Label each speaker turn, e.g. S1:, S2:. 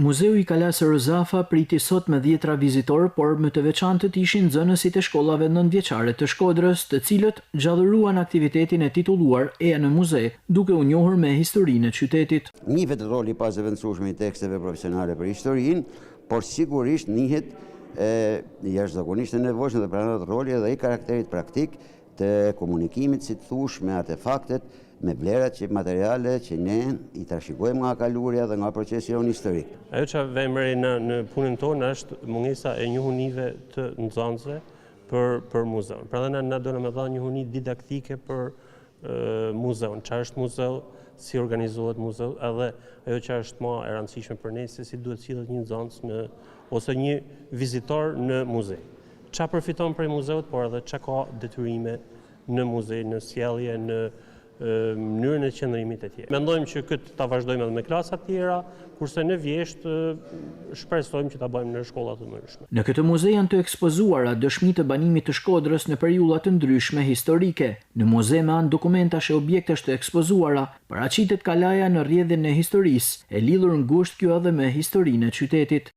S1: Muzeu i Kalasë Rozafa priti sot me 10 vizitor, por më të veçantët ishin nxënësit e shkollave nëntëvjeçare të Shkodrës, të cilët gjallëruan aktivitetin e titulluar Eja në muze, duke u njohur me historinë e qytetit.
S2: Njihet roli pas e vendosshëm i teksteve profesionale për historinë, por sigurisht njihet jashtëzakonisht e nevojshëm dhe pranon roli edhe i karakterit praktik të komunikimit, si të thush, me artefaktet, me vlerat që materiale që ne i trashëgojmë nga kaluria dhe nga procesi jonë historik.
S3: Ajo që vemëri në punën tonë është mungesa e njohunive të nxënësve për muzeun. Pra dhe na do në me dha njohuni didaktike për muzeun, çfarë është muzeu, si organizohet muzeu, edhe ajo që është më e rëndësishme për ne se si duhet sillet një nxënës ose një vizitor në muze. Çfarë përfiton prej muzeut, por edhe çka ka detyrime në muze, në sjellje, në mënyrën e qëndrimit e tjerë. Mendojmë që këtë ta vazhdojmë edhe me klasa të tjera, kurse në vjesht shpresojmë që ta bëjmë në shkolla të ndryshme.
S1: Në këtë muze janë të ekspozuara dëshmitë të banimit të Shkodrës në periudha të ndryshme historike. Në muze me anë dokumentash e objektesh të ekspozuara, paraqitet kalaja në rrjedhjen e historisë, e lidhur ngushtë kjo edhe me historinë e qytetit.